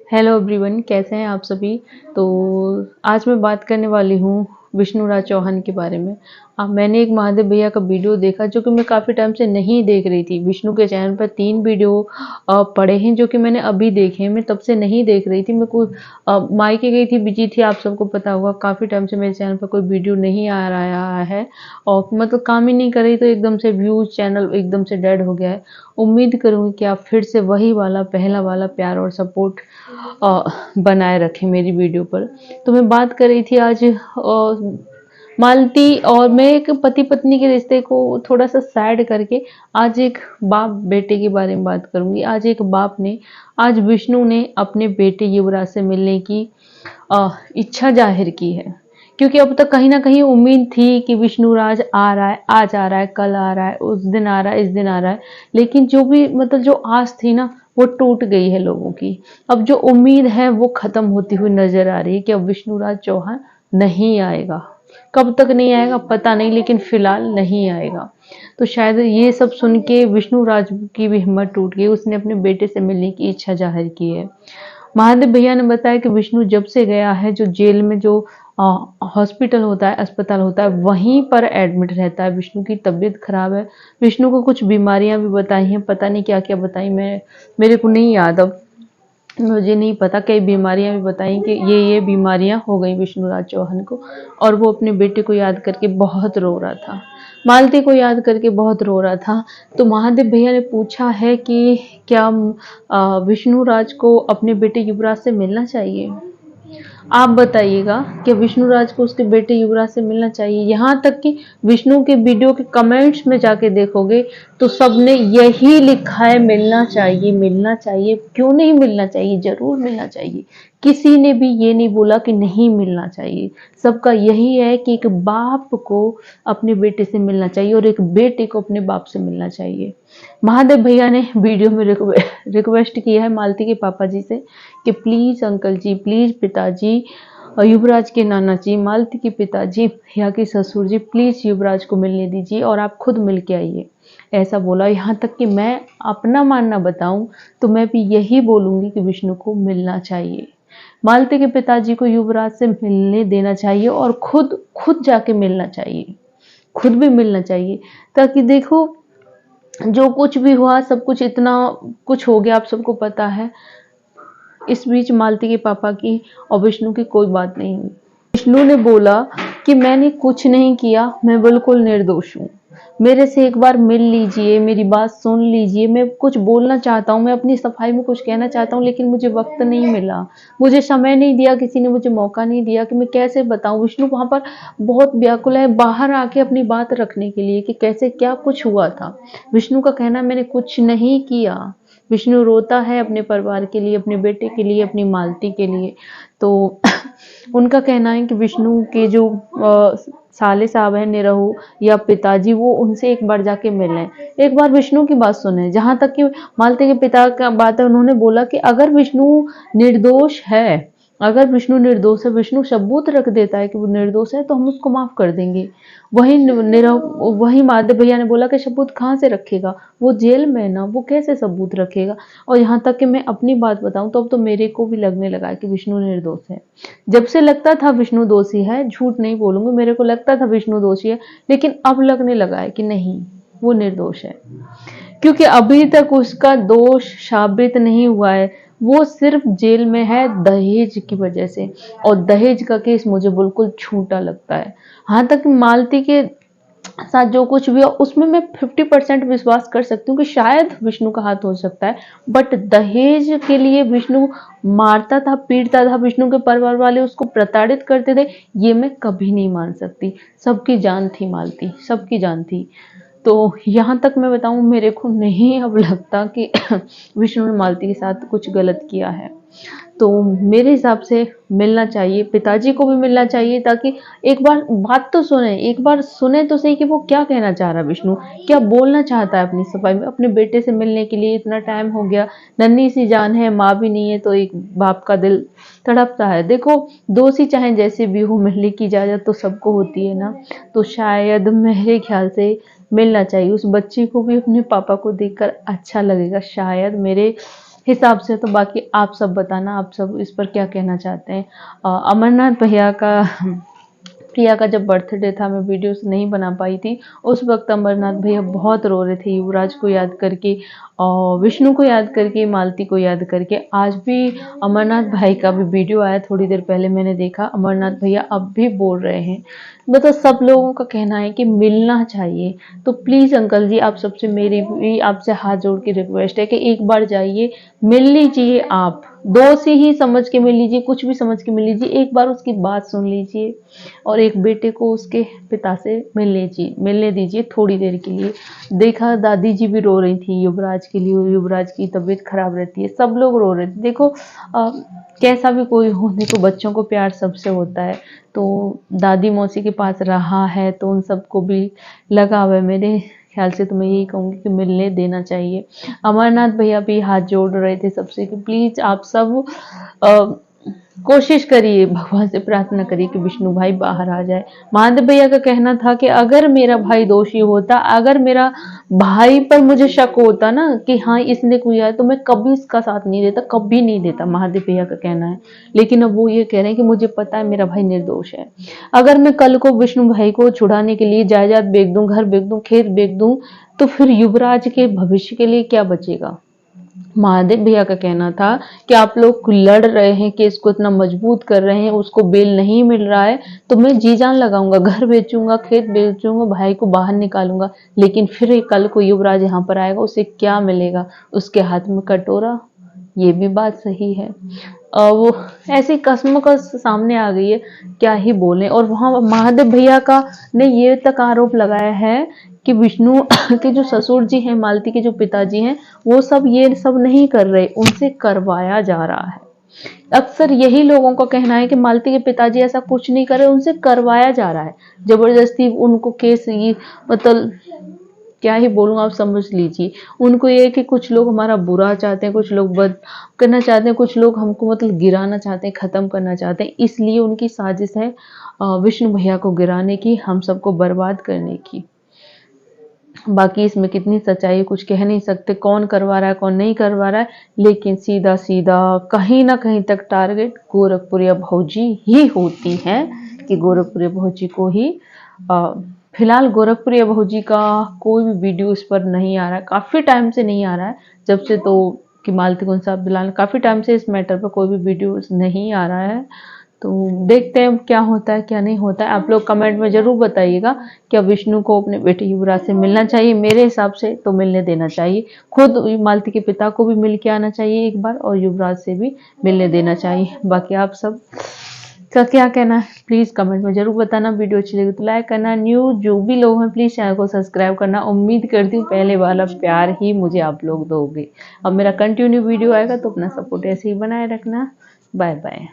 Hello everyone, कैसे हैं आप सभी। तो आज मैं बात करने वाली हूँ विष्णुराज चौहान के बारे में। मैंने एक महादेव भैया का वीडियो देखा जो कि मैं काफ़ी टाइम से नहीं देख रही थी। विष्णु के चैनल पर 3 वीडियो पड़े हैं जो कि मैंने अभी देखे हैं। मैं तब से नहीं देख रही थी। मैं कुछ मायके गई थी, बिजी थी, आप सबको पता होगा। काफ़ी टाइम से मेरे चैनल पर कोई वीडियो नहीं आ रहा है और मतलब काम ही नहीं कर रही, तो एकदम से व्यूज़ चैनल एकदम से डेड हो गया है। उम्मीद करूँगी कि आप फिर से वही वाला पहला वाला प्यार और सपोर्ट बनाए रखें मेरी वीडियो पर। तो मैं बात कर रही थी आज मालती और मैं एक पति पत्नी के रिश्ते को थोड़ा सा साइड करके आज एक बाप बेटे के बारे में बात करूंगी। आज एक बाप ने, आज विष्णु ने अपने बेटे युवराज से मिलने की इच्छा जाहिर की है, क्योंकि अब तक कहीं ना कहीं उम्मीद थी कि विष्णुराज आ रहा है, आज आ रहा है, कल आ रहा है, उस दिन आ रहा है, इस दिन आ रहा है, लेकिन जो भी मतलब जो आस थी ना वो टूट गई है लोगों की। अब जो उम्मीद है वो खत्म होती हुई नजर आ रही है कि अब विष्णुराज चौहान नहीं आएगा। कब तक नहीं आएगा पता नहीं, लेकिन फिलहाल नहीं आएगा। तो शायद ये सब सुन के विष्णुराज की भी हिम्मत टूट गई। उसने अपने बेटे से मिलने की इच्छा जाहिर की है। महादेव भैया ने बताया कि विष्णु जब से गया है, जो जेल में जो हॉस्पिटल होता है, अस्पताल होता है, वहीं पर एडमिट रहता है। विष्णु की तबीयत खराब है। विष्णु को कुछ बीमारियां भी बताई हैं, पता नहीं क्या क्या बताई, मेरे को नहीं याद अब, मुझे नहीं पता। कई बीमारियां भी बताई कि ये बीमारियां हो गई विष्णुराज चौहान को। और वो अपने बेटे को याद करके बहुत रो रहा था, मालती को याद करके बहुत रो रहा था। तो महादेव भैया ने पूछा है कि क्या विष्णुराज को अपने बेटे युवराज से मिलना चाहिए। आप बताइएगा कि विष्णुराज को उसके बेटे युवराज से मिलना चाहिए। यहाँ तक कि विष्णु के वीडियो के कमेंट्स में जाके देखोगे तो सबने यही लिखा है, मिलना चाहिए, मिलना चाहिए। क्यों नहीं मिलना चाहिए, जरूर मिलना चाहिए। किसी ने भी ये नहीं बोला कि नहीं मिलना चाहिए। सबका यही है कि एक बाप को अपने बेटे से मिलना चाहिए और एक बेटे को अपने बाप से मिलना चाहिए। महादेव भैया ने वीडियो में रिक्वेस्ट किया है मालती के पापा जी से कि प्लीज अंकल जी, प्लीज पिताजी, युवराज के नाना जी, मालती के पिताजी, भैया के ससुर जी, प्लीज युवराज को मिलने दीजिए और आप खुद मिल के आइए, ऐसा बोला। यहाँ तक कि मैं अपना मानना बताऊं तो मैं भी यही बोलूंगी कि विष्णु को मिलना चाहिए। मालती के पिताजी को युवराज से मिलने देना चाहिए और खुद खुद जाके मिलना चाहिए, खुद भी मिलना चाहिए। ताकि देखो, जो कुछ भी हुआ, सब कुछ इतना कुछ हो गया, आप सबको पता है। इस बीच मालती के पापा की और विष्णु की कोई बात नहीं हुई। विष्णु ने बोला कि मैंने कुछ नहीं किया, मैं बिल्कुल निर्दोष हूँ, मेरे से एक बार मिल लीजिए, मेरी बात सुन लीजिए, मैं कुछ बोलना चाहता हूँ, मैं अपनी सफाई में कुछ कहना चाहता हूँ, लेकिन मुझे वक्त नहीं मिला, मुझे समय नहीं दिया, किसी ने मुझे मौका नहीं दिया कि मैं कैसे बताऊं। विष्णु वहां पर बहुत व्याकुल है, बाहर आके अपनी बात रखने के लिए कि कैसे क्या कुछ हुआ था। विष्णु का कहना मैंने कुछ नहीं किया। विष्णु रोता है अपने परिवार के लिए, अपने बेटे के लिए, अपनी मालती के लिए। तो उनका कहना है कि विष्णु के जो साले साहब है निरहु या पिताजी, वो उनसे एक बार जाके मिलें, एक बार विष्णु की बात सुने। जहां तक कि मालती के पिता का बात है, उन्होंने बोला कि अगर विष्णु निर्दोष है, अगर विष्णु निर्दोष है, विष्णु सबूत रख देता है कि वो निर्दोष है, तो हम उसको माफ कर देंगे। वही महादेव भैया ने बोला कि सबूत कहाँ से रखेगा, वो जेल में है ना, वो कैसे सबूत रखेगा। और यहाँ तक कि मैं अपनी बात बताऊं तो अब तो मेरे को भी लगने लगा है कि विष्णु निर्दोष है। जब से लगता था विष्णु दोषी है, झूठ नहीं बोलूंगी, मेरे को लगता था विष्णु दोषी है, लेकिन अब लगने लगा है कि नहीं, वो निर्दोष है। क्योंकि अभी तक उसका दोष साबित नहीं हुआ है। वो सिर्फ जेल में है दहेज की वजह से, और दहेज का केस मुझे बिल्कुल झूठा लगता है। हाँ, तक मालती के साथ जो कुछ भी हो उसमें मैं 50% विश्वास कर सकती हूँ कि शायद विष्णु का हाथ हो सकता है, बट दहेज के लिए विष्णु मारता था, पीटता था, विष्णु के परिवार वाले उसको प्रताड़ित करते थे, ये मैं कभी नहीं मान सकती। सबकी जान थी मालती, सबकी जान थी। तो यहाँ तक मैं बताऊं, मेरे को नहीं अब लगता कि विष्णु ने मालती के साथ कुछ गलत किया है। तो मेरे हिसाब से मिलना चाहिए, पिताजी को भी मिलना चाहिए, ताकि एक बार बात तो सुने, एक बार सुने तो सही कि वो क्या कहना चाह रहा है, विष्णु क्या बोलना चाहता है अपनी सफाई में। अपने बेटे से मिलने के लिए इतना टाइम हो गया, नन्ही सी जान है, माँ भी नहीं है, तो एक बाप का दिल तड़पता है। देखो, दोषी चाहे जैसे भी हो, मिलने की इजाजत तो सबको होती है ना। तो शायद मेरे ख्याल से मिलना चाहिए। उस बच्ची को भी अपने पापा को देखकर अच्छा लगेगा, शायद मेरे हिसाब से। तो बाकी आप सब बताना, आप सब इस पर क्या कहना चाहते हैं। अमरनाथ भैया का प्रिया का जब बर्थडे था, मैं वीडियोस नहीं बना पाई थी। उस वक्त अमरनाथ भैया बहुत रो रहे थे, युवराज को याद करके और विष्णु को याद करके, मालती को याद करके। आज भी अमरनाथ भाई का भी वीडियो आया थोड़ी देर पहले, मैंने देखा। अमरनाथ भैया अब भी बोल रहे हैं। मतलब सब लोगों का कहना है कि मिलना चाहिए। तो प्लीज अंकल जी, आप सबसे मेरी भी आपसे हाथ जोड़ के रिक्वेस्ट है कि एक बार जाइए, मिल लीजिए। आप दोस्त ही समझ के मिल लीजिए, कुछ भी समझ के मिल लीजिए, एक बार उसकी बात सुन लीजिए और एक बेटे को उसके पिता से मिलने दीजिए थोड़ी देर के लिए। देखा, दादी जी भी रो रही थी युवराज के लिए, युवराज की तबीयत खराब रहती है, सब लोग रो रहे थे। देखो कैसा भी कोई हो, देखो बच्चों को प्यार सबसे होता है। तो दादी मौसी के पास रहा है तो उन सबको भी लगा हुआ है। मेरे ख्याल से तो मैं यही कहूँगी कि मिलने देना चाहिए। अमरनाथ भैया भी हाथ जोड़ रहे थे सबसे कि प्लीज आप सब कोशिश करिए, भगवान से प्रार्थना करिए कि विष्णु भाई बाहर आ जाए। महादेव भैया का कहना था कि अगर मेरा भाई दोषी होता, अगर मेरा भाई पर मुझे शक होता ना कि हाँ इसने किया है, तो मैं कभी इसका साथ नहीं देता, कभी नहीं देता, महादेव भैया का कहना है। लेकिन अब वो ये कह रहे हैं कि मुझे पता है मेरा भाई निर्दोष है। अगर मैं कल को विष्णु भाई को छुड़ाने के लिए जायदाद बेच दूं, घर बेच दूं, खेत बेच दूं, तो फिर युवराज के भविष्य के लिए क्या बचेगा। महादेव भैया का कहना था कि आप लोग लड़ रहे हैं, केस को इतना मजबूत कर रहे हैं, उसको बेल नहीं मिल रहा है, तो मैं जी जान लगाऊंगा, घर बेचूंगा, खेत बेचूंगा, भाई को बाहर निकालूंगा। लेकिन फिर कल को युवराज यहाँ पर आएगा, उसे क्या मिलेगा, उसके हाथ में कटोरा। ये भी बात सही है। वो ऐसी कसमकस सामने आ गई है, क्या ही बोले। और वहां महादेव भैया का ने ये तक आरोप लगाया है कि विष्णु के जो ससुर जी हैं, मालती के जो पिताजी हैं, वो सब ये सब नहीं कर रहे, उनसे करवाया जा रहा है। अक्सर यही लोगों का कहना है कि मालती के पिताजी ऐसा कुछ नहीं कर रहे, उनसे करवाया जा रहा है जबरदस्ती। उनको केस ये मतलब क्या ही बोलूं, आप समझ लीजिए। उनको ये है कि कुछ लोग हमारा बुरा चाहते हैं, कुछ लोग बद करना चाहते हैं, कुछ लोग हमको मतलब गिराना चाहते हैं, खत्म करना चाहते हैं। इसलिए उनकी साजिश है विष्णु भैया को गिराने की, हम सबको बर्बाद करने की। बाकी इसमें कितनी सच्चाई है कुछ कह नहीं सकते, कौन करवा रहा है कौन नहीं करवा रहा है। लेकिन सीधा सीधा कहीं ना कहीं तक टारगेट गोरखपुरिया भौजी ही होती है कि गोरखपुरिया भौजी को ही फिलहाल गोरखपुरिया भौजी का कोई भी वीडियो इस पर नहीं आ रहा है, काफ़ी टाइम से नहीं आ रहा है। जब से तो कि मालती गुंसा बिलाल काफ़ी टाइम से इस मैटर पर कोई भी वीडियो नहीं आ रहा है। तो देखते हैं क्या होता है क्या नहीं होता है। आप लोग कमेंट में ज़रूर बताइएगा, क्या विष्णु को अपने बेटे युवराज से मिलना चाहिए। मेरे हिसाब से तो मिलने देना चाहिए। खुद मालती के पिता को भी मिल के आना चाहिए एक बार, और युवराज से भी मिलने देना चाहिए। बाकी आप सब का क्या कहना है प्लीज़ कमेंट में ज़रूर बताना। वीडियो अच्छी लगी तो लाइक करना, न्यू जो भी लोग हैं प्लीज़ चैनल को सब्सक्राइब करना। उम्मीद करती हूँ पहले वाला प्यार ही मुझे आप लोग दोगे। अब मेरा कंटिन्यू वीडियो आएगा तो अपना सपोर्ट ऐसे ही बनाए रखना। Bye bye.